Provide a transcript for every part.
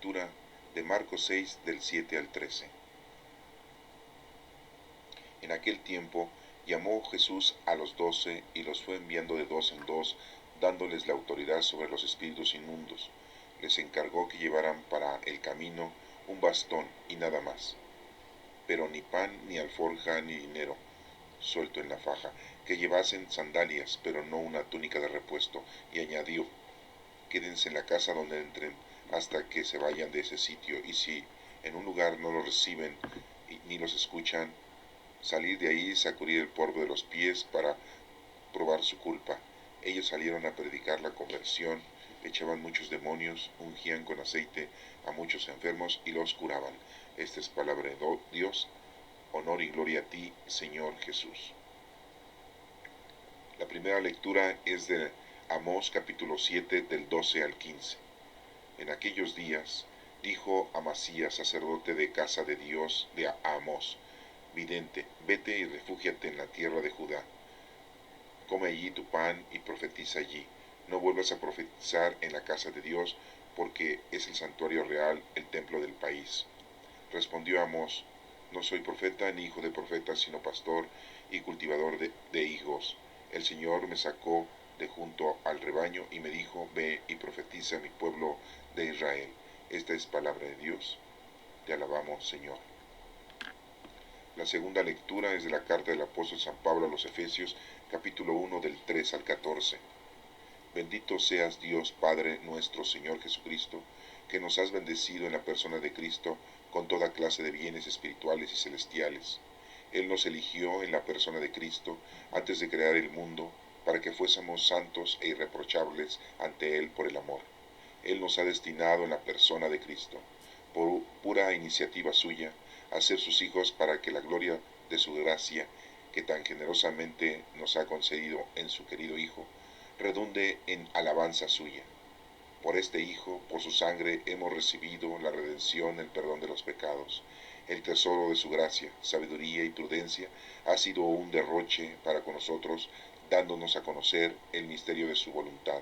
lectura de Marcos 6 del 7 al 13. En aquel tiempo llamó Jesús a los 12 y los fue enviando de dos en dos, dándoles la autoridad sobre los espíritus inmundos. Les encargó que llevaran para el camino un bastón y nada más, pero ni pan, ni alforja, ni dinero suelto en la faja, que llevasen sandalias, pero no una túnica de repuesto, y añadió: quédense en la casa donde entren hasta que se vayan de ese sitio, y si en un lugar no los reciben ni los escuchan, salir de ahí y sacudir el polvo de los pies para probar su culpa. Ellos salieron a predicar la conversión, echaban muchos demonios, ungían con aceite a muchos enfermos y los curaban. Esta es palabra de Dios. Honor y gloria a ti, Señor Jesús. La primera lectura es de Amós capítulo 7 del 12 al 15. En aquellos días dijo Amasías, sacerdote de casa de Dios, de Amós: vidente, vete y refúgiate en la tierra de Judá. Come allí tu pan y profetiza allí. No vuelvas a profetizar en la casa de Dios, porque es el santuario real, el templo del país. Respondió Amós: no soy profeta ni hijo de profeta, sino pastor y cultivador de higos. El Señor me sacó de junto al rebaño y me dijo: ve y profetiza a mi pueblo de Israel. Esta es palabra de Dios. Te alabamos, Señor. La segunda lectura es de la carta del apóstol San Pablo a los Efesios, capítulo 1 del 3 al 14. Bendito seas Dios Padre nuestro Señor Jesucristo, que nos has bendecido en la persona de Cristo con toda clase de bienes espirituales y celestiales. Él nos eligió en la persona de Cristo antes de crear el mundo, para que fuésemos santos e irreprochables ante Él por el amor. Él nos ha destinado en la persona de Cristo, por pura iniciativa suya, a ser sus hijos, para que la gloria de su gracia, que tan generosamente nos ha concedido en su querido Hijo, redunde en alabanza suya. Por este Hijo, por su sangre, hemos recibido la redención, el perdón de los pecados. El tesoro de su gracia, sabiduría y prudencia ha sido un derroche para con nosotros, dándonos a conocer el misterio de su voluntad.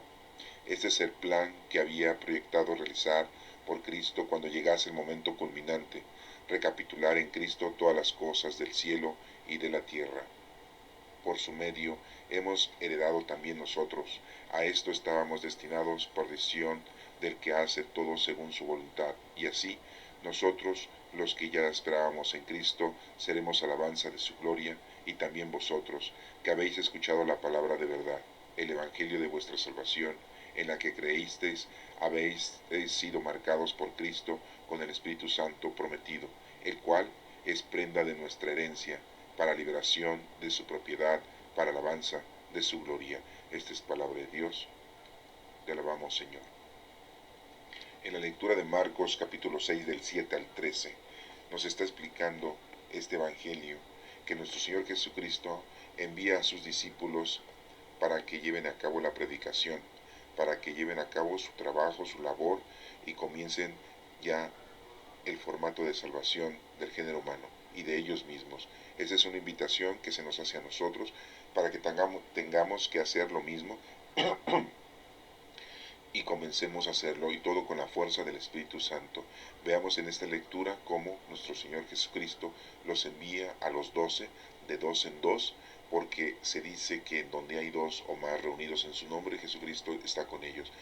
Este es el plan que había proyectado realizar por Cristo cuando llegase el momento culminante: recapitular en Cristo todas las cosas del cielo y de la tierra. Por su medio hemos heredado también nosotros. A esto estábamos destinados por decisión del que hace todo según su voluntad. Y así, nosotros, los que ya esperábamos en Cristo, seremos alabanza de su gloria, y también vosotros, que habéis escuchado la palabra de verdad, el evangelio de vuestra salvación, en la que creísteis, habéis sido marcados por Cristo con el Espíritu Santo prometido, el cual es prenda de nuestra herencia, para liberación de su propiedad, para alabanza de su gloria. Esta es palabra de Dios. Te alabamos, Señor. En la lectura de Marcos capítulo 6 del 7 al 13 nos está explicando este evangelio que nuestro Señor Jesucristo envía a sus discípulos para que lleven a cabo la predicación, para que lleven a cabo su trabajo, su labor, y comiencen ya el formato de salvación del género humano y de ellos mismos. Esa es una invitación que se nos hace a nosotros para que tengamos que hacer lo mismo y comencemos a hacerlo, y todo con la fuerza del Espíritu Santo. Veamos en esta lectura cómo nuestro Señor Jesucristo los envía a los 12 de dos en dos, porque se dice que en donde hay dos o más reunidos en su nombre, Jesucristo está con ellos.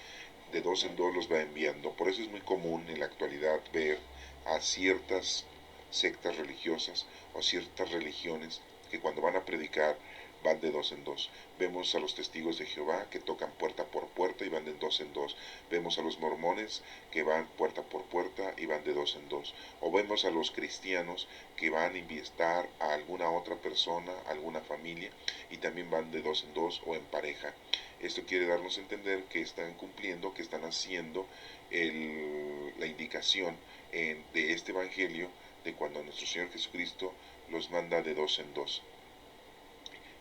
De dos en dos los va enviando. Por eso es muy común en la actualidad ver a ciertas sectas religiosas o ciertas religiones que cuando van a predicar van de dos en dos. Vemos a los testigos de Jehová que tocan puerta por puerta y van de dos en dos. Vemos a los mormones que van puerta por puerta y van de dos en dos. O vemos a los cristianos que van a invitar a alguna otra persona, a alguna familia, y también van de dos en dos o en pareja. Esto quiere darnos a entender que están cumpliendo, que están haciendo la indicación de este evangelio, de cuando nuestro Señor Jesucristo los manda de dos en dos.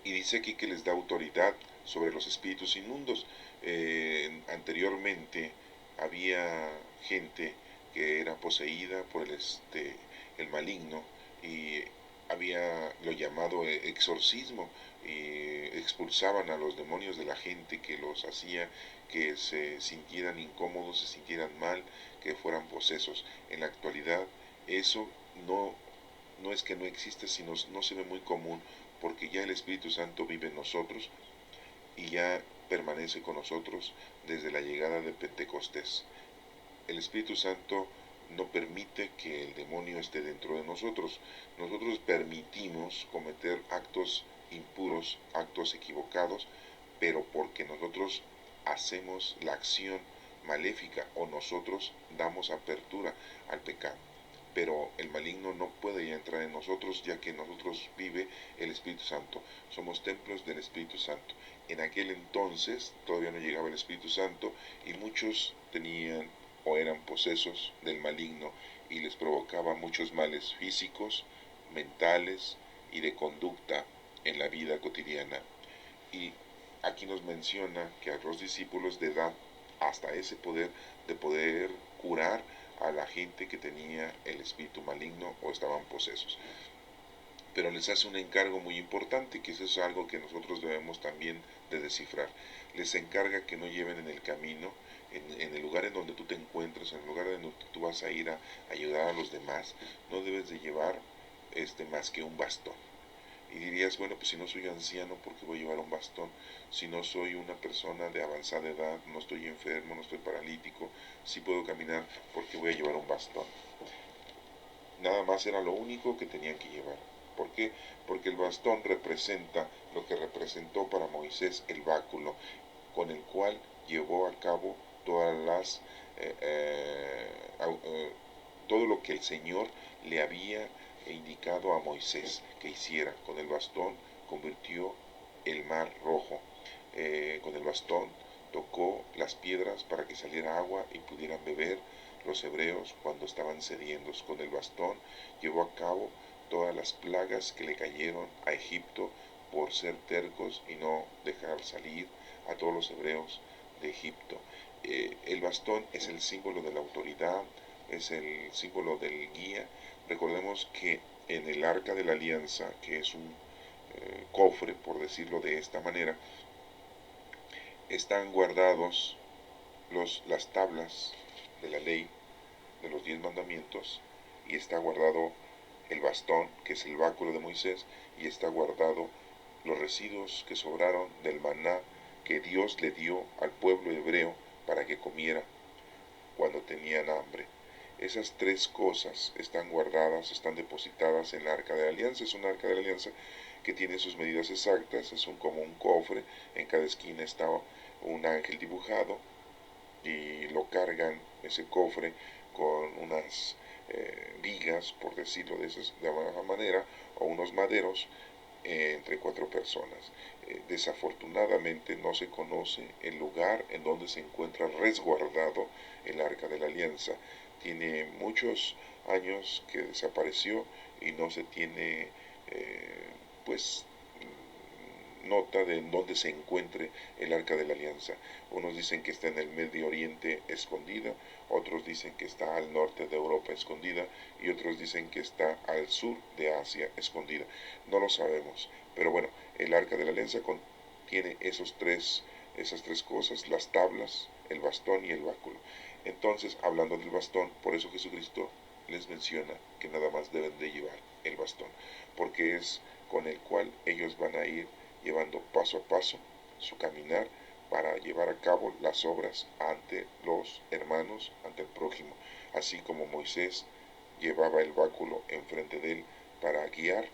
Y dice aquí que les da autoridad sobre los espíritus inmundos. Anteriormente había gente que era poseída por el maligno, y había lo llamado exorcismo, y expulsaban a los demonios de la gente que los hacía que se sintieran incómodos, se sintieran mal, que fueran posesos. En la actualidad eso no es que no exista, sino no se ve muy común, porque ya el Espíritu Santo vive en nosotros y ya permanece con nosotros desde la llegada de Pentecostés. El Espíritu Santo no permite que el demonio esté dentro de nosotros. Nosotros permitimos cometer actos impuros, actos equivocados, pero porque nosotros hacemos la acción maléfica o nosotros damos apertura al pecado. Pero el maligno no puede ya entrar en nosotros, ya que en nosotros vive el Espíritu Santo. Somos templos del Espíritu Santo. En aquel entonces todavía no llegaba el Espíritu Santo y muchos tenían o eran posesos del maligno y les provocaba muchos males físicos, mentales y de conducta en la vida cotidiana. Y aquí nos menciona que a los discípulos de edad hasta ese poder de poder curar a la gente que tenía el espíritu maligno o estaban posesos. Pero les hace un encargo muy importante, que eso es algo que nosotros debemos también de descifrar. Les encarga que no lleven en el camino, en el lugar en donde tú te encuentras, en el lugar en donde tú vas a ir a ayudar a los demás, no debes de llevar más que un bastón. Y dirías, bueno, pues si no soy anciano, ¿por qué voy a llevar un bastón? Si no soy una persona de avanzada edad, no estoy enfermo, no estoy paralítico, sí puedo caminar, ¿por qué voy a llevar un bastón? Nada más era lo único que tenían que llevar. ¿Por qué? Porque el bastón representa lo que representó para Moisés el báculo, con el cual llevó a cabo todas las todo lo que el Señor le había indicado a Moisés que hiciera. Con el bastón convirtió el mar rojo. Con el bastón tocó las piedras para que saliera agua y pudieran beber los hebreos cuando estaban sedientos. Con el bastón llevó a cabo todas las plagas que le cayeron a Egipto por ser tercos y no dejar salir a todos los hebreos de Egipto. El bastón es el símbolo de la autoridad, es el símbolo del guía. Recordemos que en el arca de la alianza, que es un cofre, por decirlo de esta manera, están guardados las tablas de la ley, de los 10 mandamientos, y está guardado el bastón, que es el báculo de Moisés, y está guardado los residuos que sobraron del maná que Dios le dio al pueblo hebreo para que comiera cuando tenían hambre. Esas tres cosas están guardadas, están depositadas en la arca de la alianza. Es un arca de la alianza que tiene sus medidas exactas, es como un cofre, en cada esquina está un ángel dibujado y lo cargan ese cofre con unas vigas, por decirlo de alguna manera, o unos maderos entre 4 personas. Desafortunadamente no se conoce el lugar en donde se encuentra resguardado el arca de la alianza. Tiene muchos años que desapareció y no se tiene pues nota de dónde se encuentre el arca de la alianza. Unos dicen que está en el Medio Oriente escondida, otros dicen que está al norte de Europa escondida y otros dicen que está al sur de Asia escondida. No lo sabemos, pero bueno, el arca de la alianza contiene esas tres cosas, las tablas, el bastón y el báculo. Entonces, hablando del bastón, por eso Jesucristo les menciona que nada más deben de llevar el bastón, porque es con el cual ellos van a ir llevando paso a paso su caminar para llevar a cabo las obras ante los hermanos, ante el prójimo, así como Moisés llevaba el báculo enfrente de él para guiar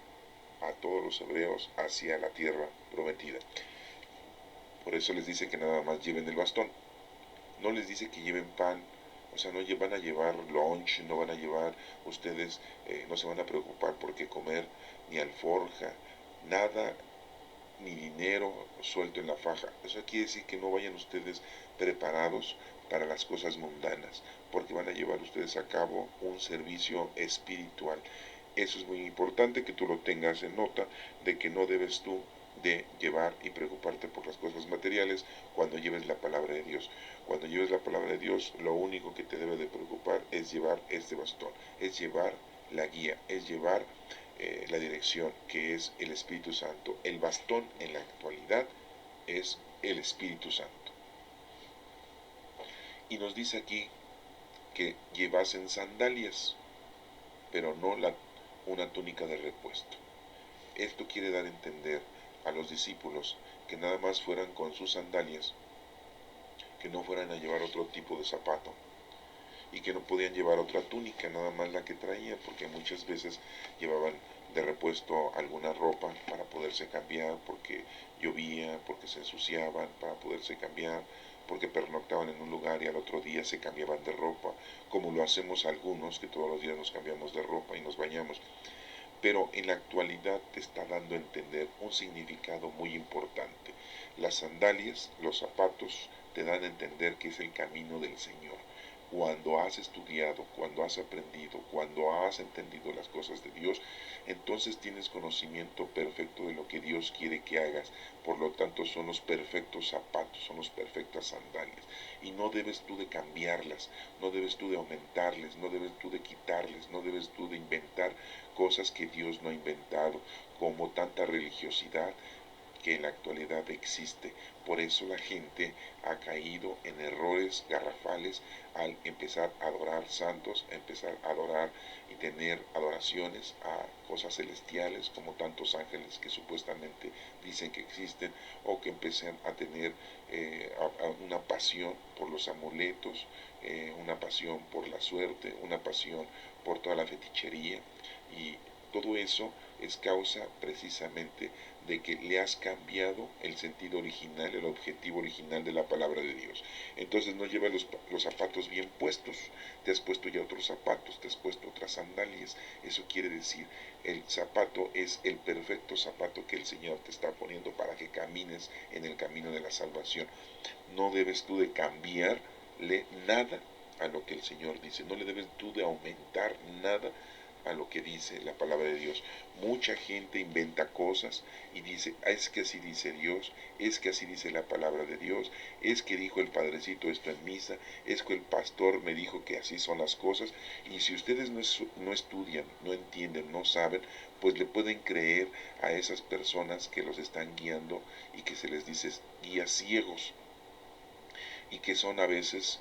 a todos los hebreos hacia la tierra prometida. Por eso les dice que nada más lleven el bastón. No les dice que lleven pan, o sea, no van a llevar lunch, no van a llevar ustedes, no se van a preocupar por qué comer, ni alforja, nada, ni dinero suelto en la faja. Eso quiere decir que no vayan ustedes preparados para las cosas mundanas, porque van a llevar ustedes a cabo un servicio espiritual. Eso es muy importante que tú lo tengas en nota, de que no debes tú de llevar y preocuparte por las cosas materiales cuando lleves la palabra de Dios. Cuando lleves la palabra de Dios, lo único que te debe de preocupar es llevar este bastón, es llevar la guía, es llevar la dirección, que es el Espíritu Santo. El bastón en la actualidad es el Espíritu Santo. Y nos dice aquí que llevasen sandalias, pero no una túnica de repuesto. Esto quiere dar a entender a los discípulos que nada más fueran con sus sandalias, que no fueran a llevar otro tipo de zapato y que no podían llevar otra túnica, nada más la que traían, porque muchas veces llevaban de repuesto alguna ropa para poderse cambiar, porque llovía, porque se ensuciaban, para poderse cambiar, porque pernoctaban en un lugar y al otro día se cambiaban de ropa, como lo hacemos algunos, que todos los días nos cambiamos de ropa y nos bañamos. Pero en la actualidad te está dando a entender un significado muy importante. Las sandalias, los zapatos, te dan a entender que es el camino del Señor. Cuando has estudiado, cuando has aprendido, cuando has entendido las cosas de Dios, entonces tienes conocimiento perfecto de lo que Dios quiere que hagas. Por lo tanto, son los perfectos zapatos, son las perfectas sandalias. Y no debes tú de cambiarlas, no debes tú de aumentarles, no debes tú de quitarles, no debes tú de inventar cosas que Dios no ha inventado, como tanta religiosidad que en la actualidad existe. Por eso la gente ha caído en errores garrafales al empezar a adorar santos, a empezar a adorar y tener adoraciones a cosas celestiales como tantos ángeles que supuestamente dicen que existen, o que empiezan a tener una pasión por los amuletos, una pasión por la suerte, una pasión por toda la fetichería, y todo eso es causa precisamente de que le has cambiado el sentido original, el objetivo original de la palabra de Dios. Entonces no llevas los zapatos bien puestos, te has puesto ya otros zapatos, te has puesto otras sandalias. Eso quiere decir, el zapato es el perfecto zapato que el Señor te está poniendo para que camines en el camino de la salvación. No debes tú de cambiarle nada a lo que el Señor dice, no le debes tú de aumentar nada a lo que dice la palabra de Dios. Mucha gente inventa cosas y dice, es que así dice Dios, es que así dice la palabra de Dios, es que dijo el padrecito esto en misa, es que el pastor me dijo que así son las cosas. Y si ustedes no estudian, no entienden, no saben, pues le pueden creer a esas personas que los están guiando y que se les dice guías ciegos, y que son a veces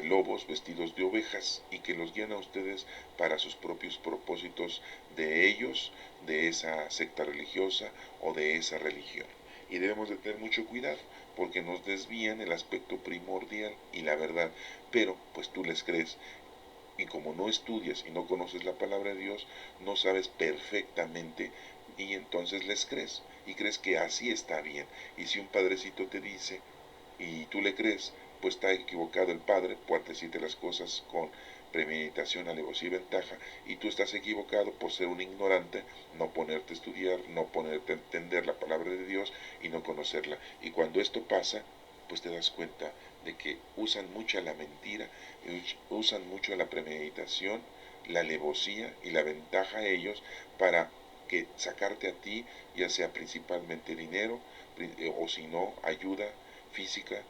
lobos vestidos de ovejas, y que los guían a ustedes para sus propios propósitos de ellos, de esa secta religiosa o de esa religión. Y debemos de tener mucho cuidado porque nos desvían el aspecto primordial y la verdad, pero pues tú les crees, y como no estudias y no conoces la palabra de Dios, no sabes perfectamente, y entonces les crees y crees que así está bien. Y si un padrecito te dice y tú le crees, pues está equivocado el padre por decirte las cosas con premeditación, alevosía y ventaja, y tú estás equivocado por ser un ignorante, no ponerte a estudiar, no ponerte a entender la palabra de Dios y no conocerla. Y cuando esto pasa, pues te das cuenta de que usan mucho la mentira, usan mucho la premeditación, la alevosía y la ventaja ellos para que sacarte a ti, ya sea principalmente dinero, o si no, ayuda física,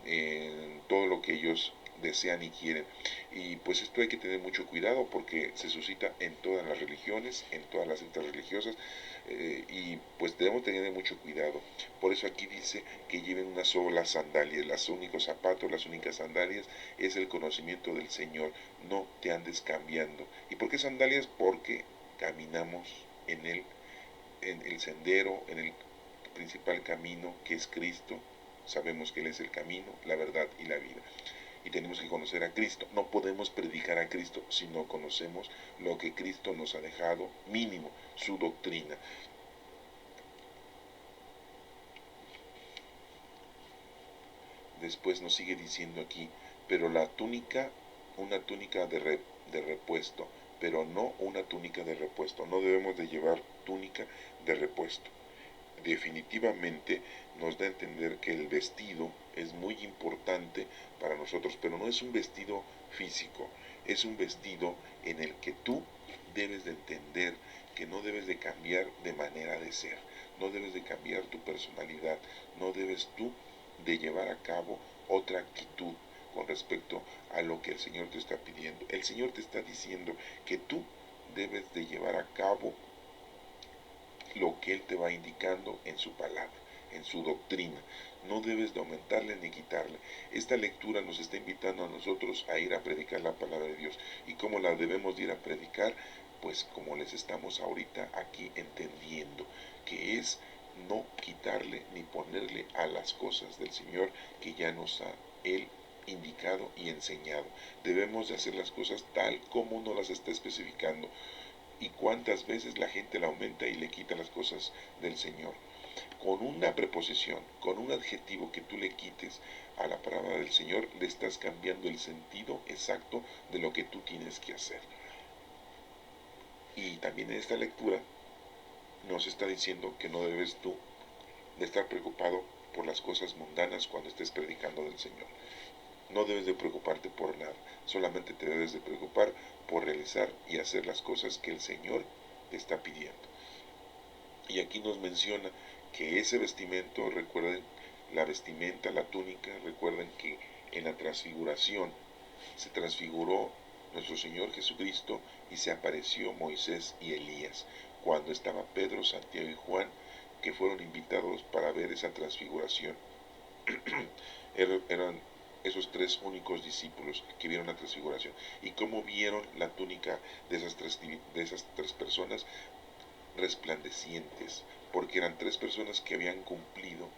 en todo lo que ellos desean y quieren. Y pues esto hay que tener mucho cuidado porque se suscita en todas las religiones, en todas las sectas religiosas, y pues debemos tener mucho cuidado. Por eso aquí dice que lleven una sola sandalia, los únicos zapatos, las únicas sandalias es el conocimiento del Señor, no te andes cambiando. ¿Y por qué sandalias? Porque caminamos en el sendero, en el principal camino que es Cristo. Sabemos que Él es el camino, la verdad y la vida. Y tenemos que conocer a Cristo. No podemos predicar a Cristo si no conocemos lo que Cristo nos ha dejado, mínimo, su doctrina. Después nos sigue diciendo aquí, pero la túnica, una túnica de repuesto, pero no una túnica de repuesto. No debemos de llevar túnica de repuesto. Definitivamente nos da a entender que el vestido es muy importante para nosotros, pero no es un vestido físico, es un vestido en el que tú debes de entender que no debes de cambiar de manera de ser, no debes de cambiar tu personalidad, no debes tú de llevar a cabo otra actitud con respecto a lo que el Señor te está pidiendo. El Señor te está diciendo que tú debes de llevar a cabo lo que Él te va indicando en su palabra. en su doctrina. No debes de aumentarle ni quitarle. Esta lectura nos está invitando a nosotros a ir a predicar la palabra de Dios. ¿Y cómo la debemos de ir a predicar? Pues como les estamos ahorita aquí entendiendo, que es no quitarle ni ponerle a las cosas del Señor que ya nos ha Él indicado y enseñado. Debemos de hacer las cosas tal como nos las está especificando. ¿Y cuántas veces la gente la aumenta y le quita las cosas del Señor? Con una preposición, con un adjetivo que tú le quites a la palabra del Señor, le estás cambiando el sentido exacto de lo que tú tienes que hacer. Y también en esta lectura nos está diciendo que no debes tú de estar preocupado por las cosas mundanas cuando estés predicando del Señor. No debes de preocuparte por nada, solamente te debes de preocupar por realizar y hacer las cosas que el Señor te está pidiendo. Y aquí nos menciona que ese vestimento, recuerden, la vestimenta, la túnica, recuerden que en la transfiguración se transfiguró nuestro Señor Jesucristo y se apareció Moisés y Elías, cuando estaba Pedro, Santiago y Juan, que fueron invitados para ver esa transfiguración. Eran esos tres únicos discípulos que vieron la transfiguración. ¿Y cómo vieron la túnica de esas tres personas? Resplandecientes, porque eran tres personas que han cumplido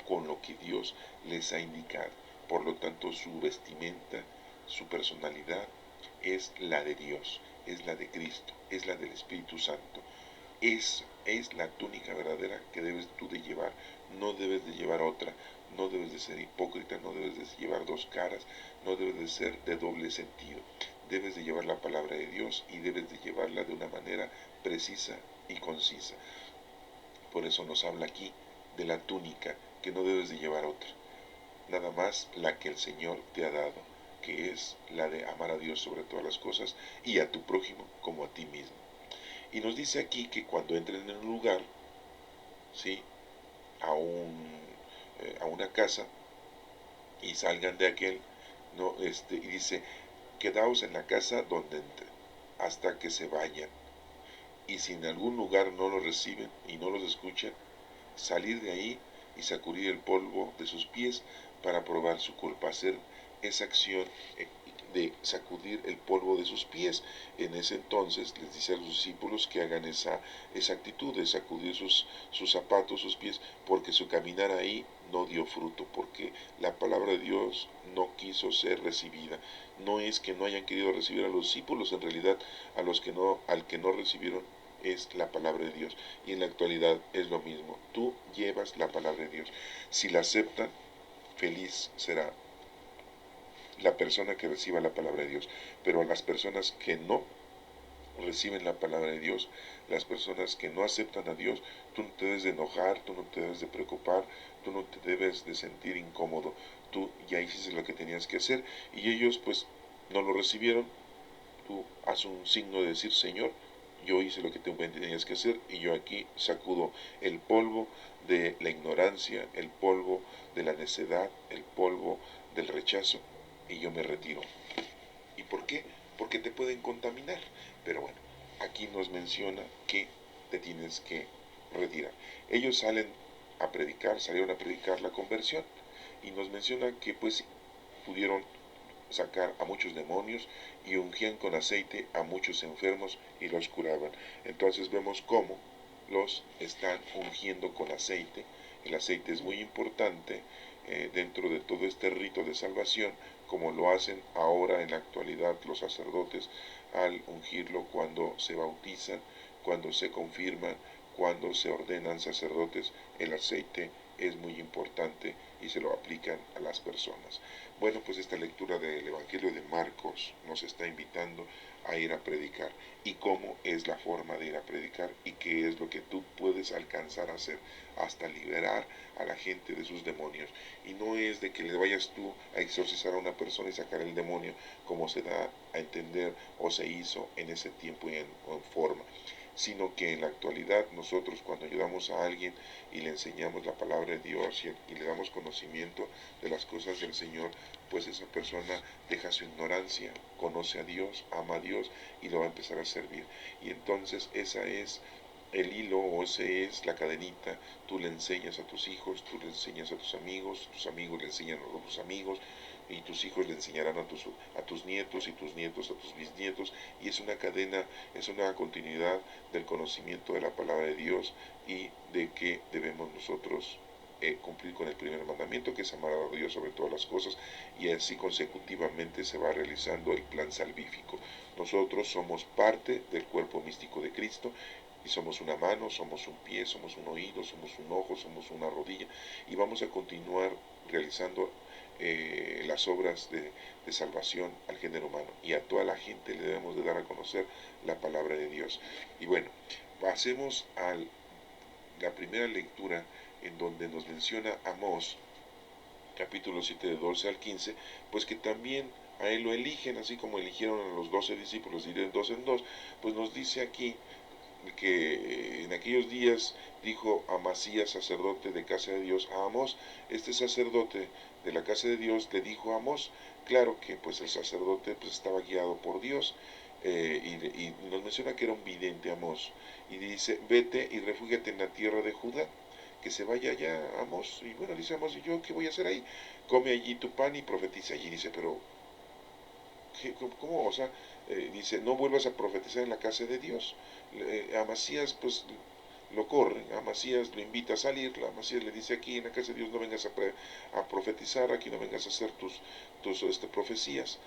con lo que Dios les ha indicado. Por lo tanto, su vestimenta, su personalidad es la de Dios, es la de Cristo, es la del Espíritu Santo. Es la túnica verdadera que debes tú de llevar. No debes de llevar otra, no debes de ser hipócrita, no debes de llevar dos caras, no debes de ser de doble sentido. Debes de llevar la palabra de Dios y debes de llevarla de una manera precisa y concisa. Por eso nos habla aquí de la túnica, que no debes de llevar otra, nada más la que el Señor te ha dado, que es la de amar a Dios sobre todas las cosas y a tu prójimo como a ti mismo. Y nos dice aquí que cuando entren en un lugar, ¿sí? a una casa y salgan de aquel, ¿no? Y dice, quedaos en la casa donde entren, hasta que se vayan. Y si en algún lugar no los reciben y no los escuchan, salir de ahí y sacudir el polvo de sus pies para probar su culpa, hacer esa acción de sacudir el polvo de sus pies. En ese entonces les dice a los discípulos que hagan esa actitud de sacudir sus zapatos, sus pies, porque su caminar ahí no dio fruto, porque la palabra de Dios no quiso ser recibida. No es que no hayan querido recibir a los discípulos, en realidad al que no recibieron es la palabra de Dios. Y en la actualidad es lo mismo. Tú llevas la palabra de Dios. Si la aceptan, feliz será la persona que reciba la palabra de Dios. Pero a las personas que no reciben la palabra de Dios, las personas que no aceptan a Dios, tú no te debes de enojar, tú no te debes de preocupar, tú no te debes de sentir incómodo. Tú ya hiciste lo que tenías que hacer y ellos pues no lo recibieron. Tú haz un signo de decir, Señor, yo hice lo que tenías que hacer y yo aquí sacudo el polvo de la ignorancia, el polvo de la necedad, el polvo del rechazo y yo me retiro. ¿Y por qué? Porque te pueden contaminar. Pero bueno, aquí nos menciona que te tienes que retirar. Ellos salieron a predicar la conversión y nos menciona que pues pudieron sacar a muchos demonios y ungían con aceite a muchos enfermos y los curaban. Entonces vemos cómo los están ungiendo con aceite. El aceite es muy importante dentro de todo este rito de salvación, como lo hacen ahora en la actualidad los sacerdotes al ungirlo cuando se bautizan, cuando se confirman, cuando se ordenan sacerdotes. El aceite es muy importante y se lo aplican a las personas. Bueno, pues esta lectura del Evangelio de Marcos nos está invitando a ir a predicar y cómo es la forma de ir a predicar y qué es lo que tú puedes alcanzar a hacer hasta liberar a la gente de sus demonios. Y no es de que le vayas tú a exorcizar a una persona y sacar el demonio como se da a entender o se hizo en ese tiempo y en forma, sino que en la actualidad nosotros cuando ayudamos a alguien y le enseñamos la palabra de Dios y le damos conocimiento de las cosas del Señor, pues esa persona deja su ignorancia, conoce a Dios, ama a Dios y lo va a empezar a servir. Y entonces esa es el hilo, o ese es la cadenita, tú le enseñas a tus hijos, tú le enseñas a tus amigos le enseñan a otros amigos, y tus hijos le enseñarán a tus nietos, y tus nietos a tus bisnietos, y es una cadena, es una continuidad del conocimiento de la palabra de Dios y de que debemos nosotros cumplir con el primer mandamiento, que es amar a Dios sobre todas las cosas, y así consecutivamente se va realizando el plan salvífico. Nosotros somos parte del cuerpo místico de Cristo, y somos una mano, somos un pie, somos un oído, somos un ojo, somos una rodilla, y vamos a continuar realizando las obras de salvación al género humano, y a toda la gente le debemos de dar a conocer la palabra de Dios. Y bueno, pasemos a la primera lectura, en donde nos menciona Amós, capítulo 7 de 12 al 15, pues que también a él lo eligen, así como eligieron a los 12 discípulos, de dos en dos. Pues nos dice aquí que en aquellos días dijo Amasías, sacerdote de casa de Dios, a Amós. Este sacerdote de la casa de Dios le dijo a Amós. Claro que pues el sacerdote pues estaba guiado por Dios, y nos menciona que era un vidente Amós, y dice: vete y refúgiate en la tierra de Judá, que se vaya allá Amós. Y bueno, dice Amós: ¿y yo qué voy a hacer ahí? Come allí tu pan y profetiza allí. Dice: pero ¿cómo? O sea, dice: no vuelvas a profetizar en la casa de Dios. Amasías pues lo corren, Amasías lo invita a salir, Amasías le dice: aquí en la casa de Dios no vengas a profetizar, aquí no vengas a hacer tus profecías,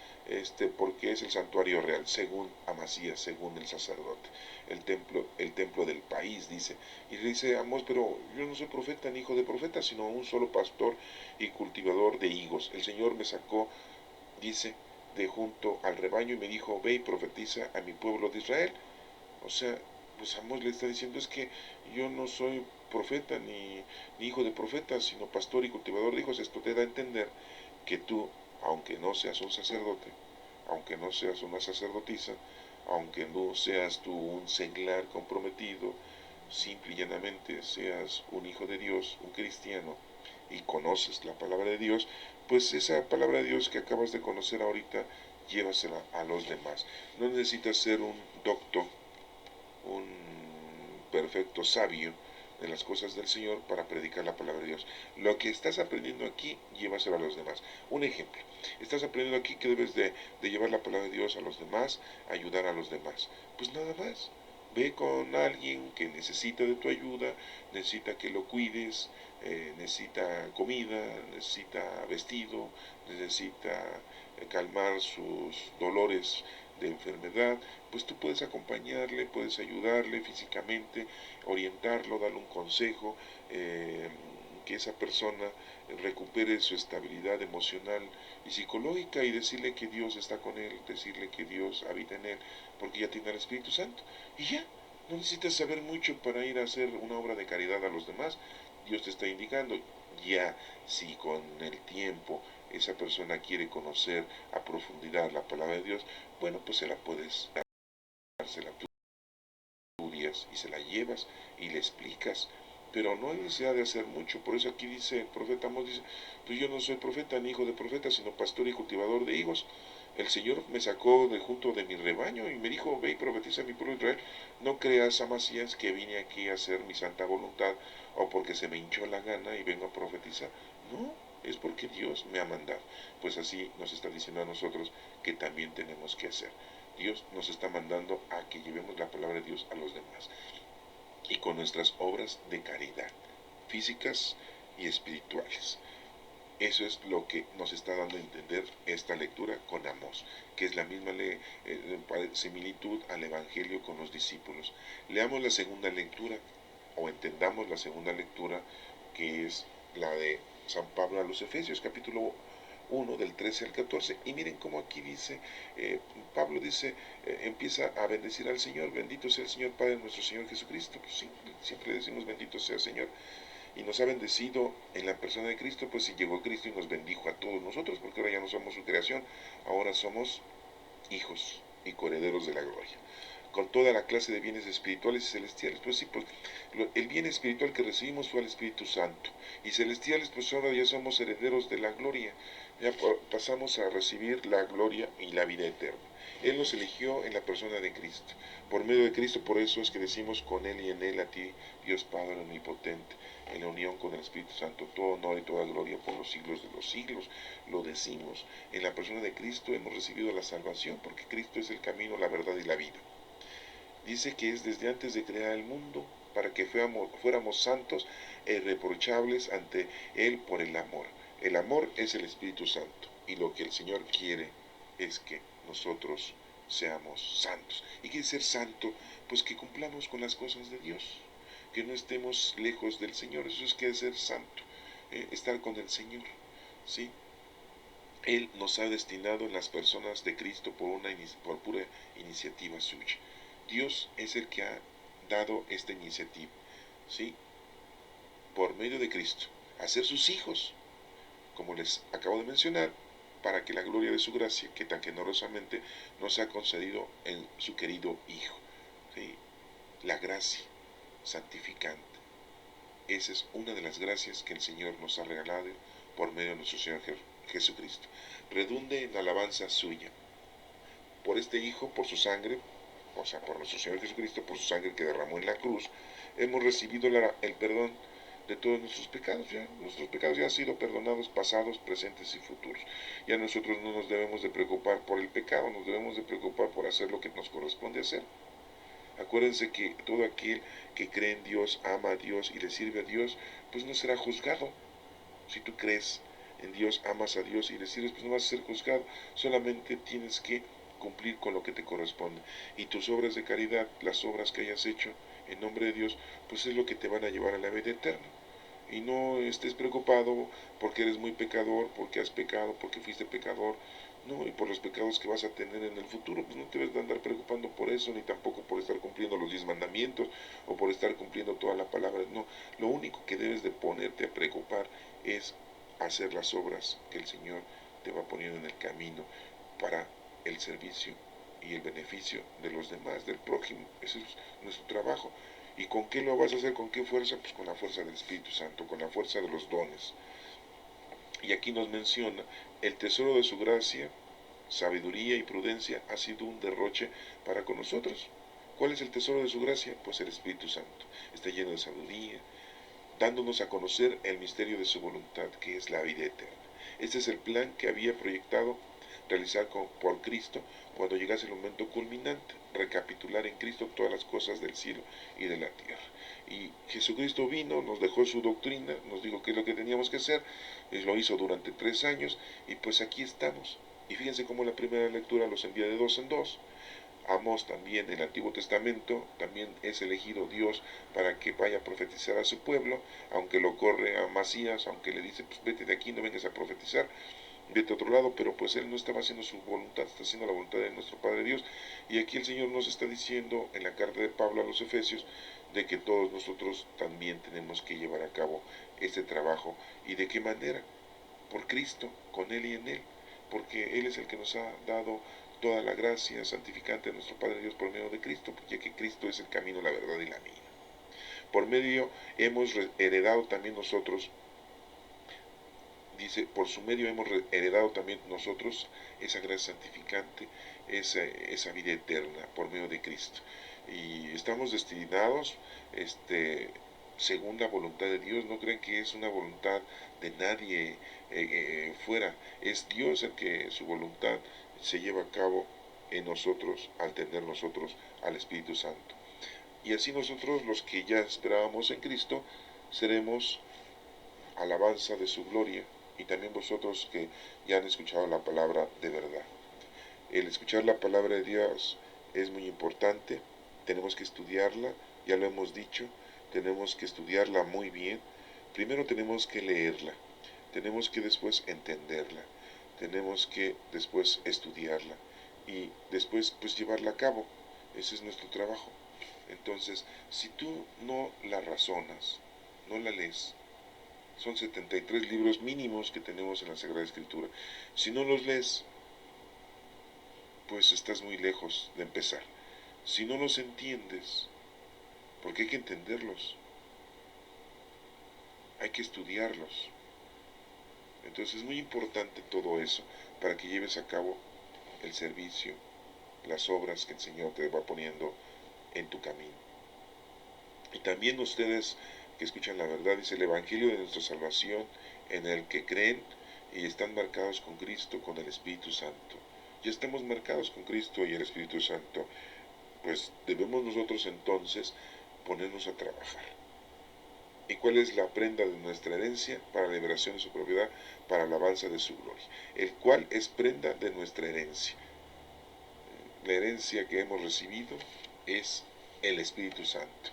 porque es el santuario real, según Amasías, según el sacerdote, el templo del país, dice. Y dice Amós: pero yo no soy profeta ni hijo de profeta, sino un solo pastor y cultivador de higos. El Señor me sacó, dice, de junto al rebaño, y me dijo: ve y profetiza a mi pueblo de Israel. O sea, pues Amós le está diciendo: es que yo no soy profeta ni hijo de profeta, sino pastor y cultivador de hijos. Esto te da a entender que tú, aunque no seas un sacerdote, aunque no seas una sacerdotisa, aunque no seas tú un seglar comprometido, simple y llanamente seas un hijo de Dios, un cristiano, y conoces la palabra de Dios, pues esa palabra de Dios que acabas de conocer ahorita, llévasela a los demás. No necesitas ser un doctor, un perfecto sabio de las cosas del Señor para predicar la palabra de Dios. Lo que estás aprendiendo aquí, llévaselo a los demás. Un ejemplo: estás aprendiendo aquí que debes de llevar la palabra de Dios a los demás, ayudar a los demás. Pues nada más, ve con alguien que necesita de tu ayuda, necesita que lo cuides, necesita comida, necesita vestido, necesita calmar sus dolores de enfermedad. Pues tú puedes acompañarle, puedes ayudarle físicamente, orientarlo, darle un consejo, que esa persona recupere su estabilidad emocional y psicológica, y decirle que Dios está con él, decirle que Dios habita en él, porque ya tiene al Espíritu Santo. Y ya, no necesitas saber mucho para ir a hacer una obra de caridad a los demás. Dios te está indicando. Ya, si con el tiempo esa persona quiere conocer a profundidad la palabra de Dios, bueno, pues se la puedes dar, se la estudias y se la llevas y le explicas, pero no hay necesidad de hacer mucho. Por eso aquí dice el profeta Amós, dice: pues yo no soy profeta ni hijo de profeta, sino pastor y cultivador de higos. El Señor me sacó de junto de mi rebaño y me dijo: ve y profetiza a mi pueblo Israel. No creas, Amasías, que vine aquí a hacer mi santa voluntad, o porque se me hinchó la gana y vengo a profetizar. No, es porque Dios me ha mandado. Pues así nos está diciendo a nosotros que también tenemos que hacer. Dios nos está mandando a que llevemos la palabra de Dios a los demás, y con nuestras obras de caridad, físicas y espirituales. Eso es lo que nos está dando a entender esta lectura con Amós, que es la misma similitud al Evangelio con los discípulos. Leamos la segunda lectura, o entendamos la segunda lectura, que es la de San Pablo a los Efesios, capítulo 1 del 13 al 14. Y miren cómo aquí dice, Pablo dice, empieza a bendecir al Señor: bendito sea el Señor Padre de nuestro Señor Jesucristo. Pues sí, siempre decimos bendito sea el Señor, y nos ha bendecido en la persona de Cristo. Pues si llegó Cristo y nos bendijo a todos nosotros, porque ahora ya no somos su creación, ahora somos hijos y coherederos de la gloria, con toda la clase de bienes espirituales y celestiales. Pues sí, pues el bien espiritual que recibimos fue el Espíritu Santo, y celestiales, pues ahora ya somos herederos de la gloria. ya pasamos a recibir la gloria y la vida eterna. Él nos eligió en la persona de Cristo. Por medio de Cristo, por eso es que decimos con Él y en Él a ti, Dios Padre omnipotente, en la unión con el Espíritu Santo, todo honor y toda gloria por los siglos de los siglos. Lo decimos. En la persona de Cristo hemos recibido la salvación, porque Cristo es el camino, la verdad y la vida. Dice que es desde antes de crear el mundo, para que fuéramos santos e irreprochables ante Él por el amor. El amor es el Espíritu Santo, y lo que el Señor quiere es que nosotros seamos santos. ¿Y qué es ser santo? Pues que cumplamos con las cosas de Dios, que no estemos lejos del Señor. Eso es que es ser santo, estar con el Señor, ¿sí? Él nos ha destinado en las personas de Cristo por pura iniciativa suya. Dios es el que ha dado esta iniciativa, ¿sí? Por medio de Cristo, a ser sus hijos, como les acabo de mencionar, para que la gloria de su gracia, que tan generosamente nos ha concedido en su querido Hijo, ¿sí? La gracia santificante. Esa es una de las gracias que el Señor nos ha regalado por medio de nuestro Señor Jesucristo. Redunde en alabanza suya. Por este Hijo, por su sangre, o sea, por nuestro Señor Jesucristo, por su sangre que derramó en la cruz, hemos recibido el perdón de todos nuestros pecados. Ya nuestros pecados ya han sido perdonados, pasados, presentes y futuros. Ya nosotros no nos debemos de preocupar por el pecado, nos debemos de preocupar por hacer lo que nos corresponde hacer. Acuérdense que todo aquel que cree en Dios, ama a Dios y le sirve a Dios, pues no será juzgado. Si tú crees en Dios, amas a Dios y le sirves, pues no vas a ser juzgado. Solamente tienes que cumplir con lo que te corresponde. Y tus obras de caridad, las obras que hayas hecho en nombre de Dios, pues es lo que te van a llevar a la vida eterna. Y no estés preocupado porque eres muy pecador, porque has pecado, porque fuiste pecador, no, y por los pecados que vas a tener en el futuro, pues no te debes de andar preocupando por eso, ni tampoco por estar cumpliendo los 10 mandamientos, o por estar cumpliendo toda la palabra, no, lo único que debes de ponerte a preocupar es hacer las obras que el Señor te va poniendo en el camino para el servicio y el beneficio de los demás, del prójimo. Ese es nuestro trabajo. ¿Y con qué lo vas a hacer? ¿Con qué fuerza? Pues con la fuerza del Espíritu Santo, con la fuerza de los dones. Y aquí nos menciona, el tesoro de su gracia, sabiduría y prudencia ha sido un derroche para con nosotros. ¿Cuál es el tesoro de su gracia? Pues el Espíritu Santo. Está lleno de sabiduría, dándonos a conocer el misterio de su voluntad, que es la vida eterna. Este es el plan que había proyectado realizar por Cristo cuando llegase el momento culminante, recapitular en Cristo todas las cosas del cielo y de la tierra. Y Jesucristo vino, nos dejó su doctrina, nos dijo qué es lo que teníamos que hacer, y lo hizo durante 3 años, y pues aquí estamos. Y fíjense cómo la primera lectura los envía de 2 en 2. Amós también en el Antiguo Testamento, también es elegido Dios para que vaya a profetizar a su pueblo, aunque lo corre a Masías, aunque le dice, pues vete de aquí, no vengas a profetizar, vete a otro lado, pero pues él no estaba haciendo su voluntad, está haciendo la voluntad de nuestro Padre Dios. Y aquí el Señor nos está diciendo en la carta de Pablo a los Efesios, de que todos nosotros también tenemos que llevar a cabo este trabajo. ¿Y de qué manera? Por Cristo, con Él y en Él, porque Él es el que nos ha dado toda la gracia santificante de nuestro Padre Dios por medio de Cristo, ya que Cristo es el camino, la verdad y la vida. Por medio hemos heredado también nosotros, dice, por su medio hemos heredado también nosotros esa gracia santificante, esa vida eterna por medio de Cristo. Y estamos destinados, según la voluntad de Dios. No crean que es una voluntad de nadie fuera. Es Dios el que su voluntad se lleva a cabo en nosotros al tener nosotros al Espíritu Santo. Y así nosotros, los que ya esperábamos en Cristo, seremos alabanza de su gloria, y también vosotros que ya han escuchado la palabra de verdad. El escuchar la palabra de Dios es muy importante, tenemos que estudiarla, ya lo hemos dicho, tenemos que estudiarla muy bien. Primero tenemos que leerla, tenemos que después entenderla, tenemos que después estudiarla y después pues llevarla a cabo. Ese es nuestro trabajo. Entonces, si tú no la razonas, no la lees, son 73 libros mínimos que tenemos en la Sagrada Escritura. Si no los lees, pues estás muy lejos de empezar. Si no los entiendes, porque hay que entenderlos, hay que estudiarlos. Entonces es muy importante todo eso para que lleves a cabo el servicio, las obras que el Señor te va poniendo en tu camino. Y también ustedes que escuchan la verdad, dice el Evangelio de nuestra salvación, en el que creen y están marcados con Cristo, con el Espíritu Santo. Ya estamos marcados con Cristo y el Espíritu Santo, pues debemos nosotros entonces ponernos a trabajar. ¿Y cuál es la prenda de nuestra herencia? Para la liberación de su propiedad, para alabanza de su gloria. El cual es prenda de nuestra herencia. La herencia que hemos recibido es el Espíritu Santo.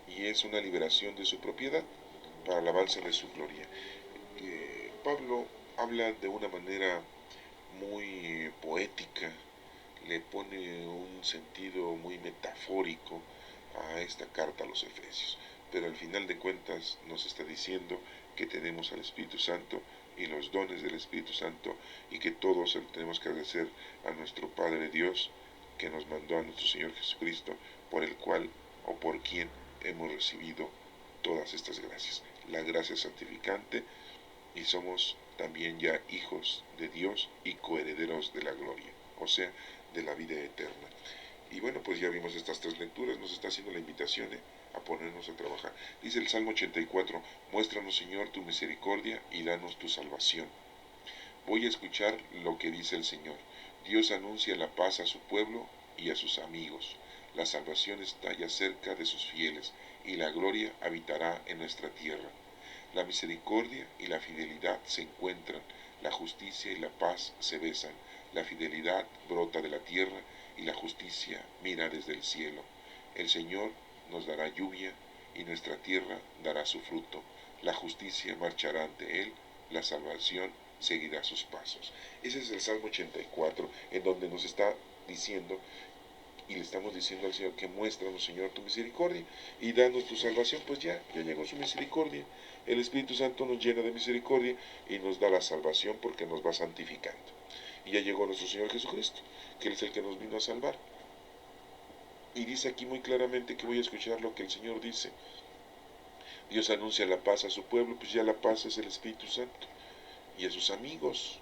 Y es una liberación de su propiedad para alabanza de su gloria. Pablo habla de una manera muy poética, le pone un sentido muy metafórico a esta carta a los Efesios, pero al final de cuentas nos está diciendo que tenemos al Espíritu Santo y los dones del Espíritu Santo, y que todos tenemos que agradecer a nuestro Padre Dios, que nos mandó a nuestro Señor Jesucristo, por el cual o por quien hemos recibido todas estas gracias. La gracia santificante, y somos también ya hijos de Dios y coherederos de la gloria, o sea, de la vida eterna. Y bueno, pues ya vimos estas tres lecturas, nos está haciendo la invitación a ponernos a trabajar. Dice el Salmo 84, muéstranos, Señor, tu misericordia y danos tu salvación. Voy a escuchar lo que dice el Señor. Dios anuncia la paz a su pueblo y a sus amigos. La salvación está ya cerca de sus fieles, y la gloria habitará en nuestra tierra. La misericordia y la fidelidad se encuentran, la justicia y la paz se besan, la fidelidad brota de la tierra y la justicia mira desde el cielo. El Señor nos dará lluvia y nuestra tierra dará su fruto. La justicia marchará ante Él, la salvación seguirá sus pasos. Ese es el Salmo 84, en donde nos está diciendo, y le estamos diciendo al Señor, que muéstranos, Señor, tu misericordia y danos tu salvación. Pues ya llegó su misericordia. El Espíritu Santo nos llena de misericordia y nos da la salvación, porque nos va santificando. Y ya llegó nuestro Señor Jesucristo, que Él es el que nos vino a salvar. Y dice aquí muy claramente que voy a escuchar lo que el Señor dice. Dios anuncia la paz a su pueblo, pues ya la paz es el Espíritu Santo. Y a sus amigos,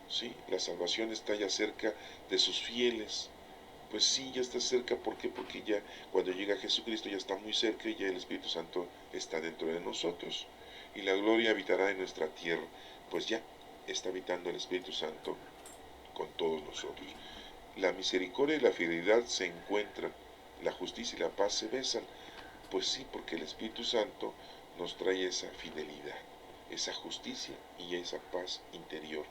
¿sí? La salvación está ya cerca de sus fieles. Pues sí, ya está cerca. ¿Por qué? Porque ya cuando llega Jesucristo ya está muy cerca, y ya el Espíritu Santo está dentro de nosotros. Y la gloria habitará en nuestra tierra. Pues ya está habitando el Espíritu Santo con todos nosotros. La misericordia y la fidelidad se encuentran. La justicia y la paz se besan. Pues sí, porque el Espíritu Santo nos trae esa fidelidad, esa justicia y esa paz interior.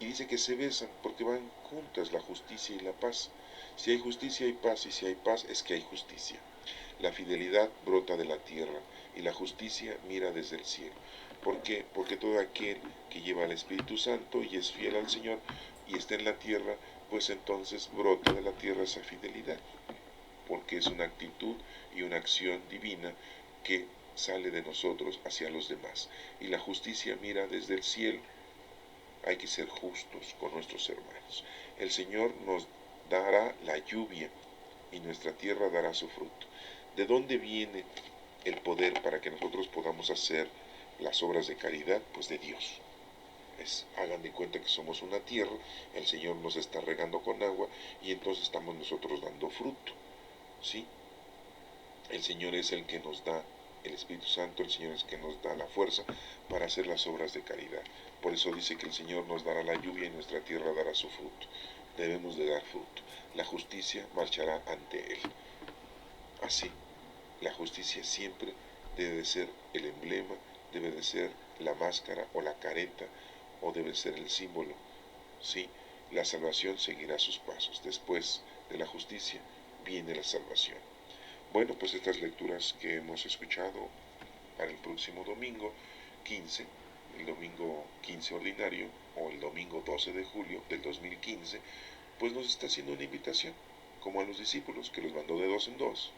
Y dice que se besan porque van juntas la justicia y la paz. Si hay justicia hay paz, y si hay paz es que hay justicia. La fidelidad brota de la tierra y la justicia mira desde el cielo. ¿Por qué? Porque todo aquel que lleva al Espíritu Santo y es fiel al Señor y está en la tierra, pues entonces brota de la tierra esa fidelidad, porque es una actitud y una acción divina que sale de nosotros hacia los demás. Y la justicia mira desde el cielo. Hay que ser justos con nuestros hermanos. El Señor nos dará la lluvia y nuestra tierra dará su fruto. ¿De dónde viene el poder para que nosotros podamos hacer las obras de caridad? Pues de Dios. Hagan de cuenta que somos una tierra, el Señor nos está regando con agua y entonces estamos nosotros dando fruto. ¿Sí? El Señor es el que nos da el Espíritu Santo, el Señor es el que nos da la fuerza para hacer las obras de caridad. Por eso dice que el Señor nos dará la lluvia y nuestra tierra dará su fruto. Debemos de dar fruto. La justicia marchará ante Él. Así, la justicia siempre debe de ser el emblema, debe de ser la máscara o la careta, o debe ser el símbolo. Sí, la salvación seguirá sus pasos. Después de la justicia viene la salvación. Bueno, pues estas lecturas que hemos escuchado para el próximo domingo 15, el domingo 15 ordinario, o el domingo 12 de julio del 2015, pues nos está haciendo una invitación, como a los discípulos, que los mandó de dos en dos,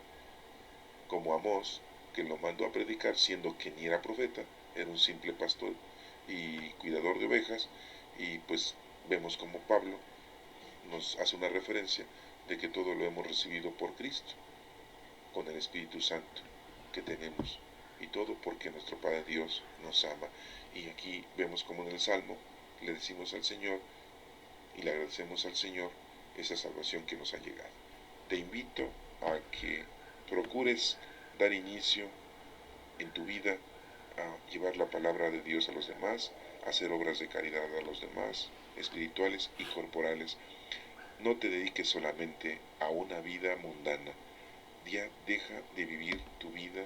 como a Amós, que lo mandó a predicar siendo que ni era profeta, era un simple pastor y cuidador de ovejas. Y pues vemos como Pablo nos hace una referencia de que todo lo hemos recibido por Cristo, con el Espíritu Santo que tenemos y todo porque nuestro Padre Dios nos ama. Y aquí vemos como en el Salmo le decimos al Señor y le agradecemos al Señor esa salvación que nos ha llegado. Te invito a que procures dar inicio en tu vida a llevar la palabra de Dios a los demás, a hacer obras de caridad a los demás, espirituales y corporales. No te dediques solamente a una vida mundana. Ya deja de vivir tu vida.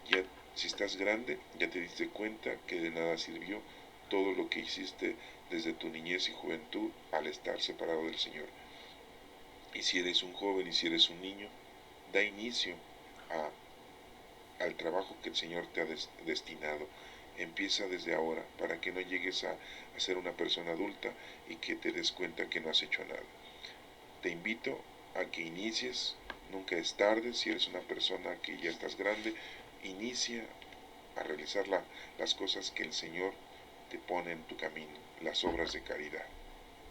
Ya, si estás grande, ya te diste cuenta que de nada sirvió todo lo que hiciste desde tu niñez y juventud al estar separado del Señor. Y si eres un joven y si eres un niño, da inicio al trabajo que el Señor te ha destinado. Empieza desde ahora para que no llegues a ser una persona adulta y que te des cuenta que no has hecho nada. Te invito a que inicies, nunca es tarde, si eres una persona que ya estás grande, inicia a realizar las cosas que el Señor te pone en tu camino, las obras de caridad,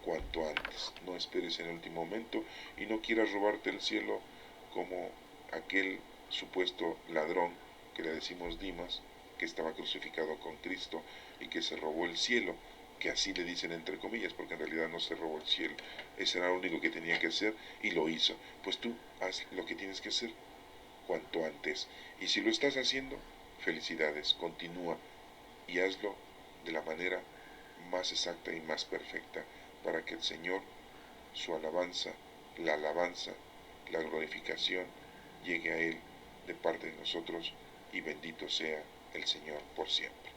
cuanto antes. No esperes en el último momento y no quieras robarte el cielo como aquel supuesto ladrón que le decimos Dimas, que estaba crucificado con Cristo y que se robó el cielo, que así le dicen entre comillas, porque en realidad no se robó el cielo. Ese era lo único que tenía que hacer y lo hizo. Pues tú haz lo que tienes que hacer cuanto antes. Y si lo estás haciendo, felicidades, continúa y hazlo de la manera más exacta y más perfecta para que el Señor, su alabanza, la glorificación, llegue a Él de parte de nosotros y bendito sea el Señor por siempre.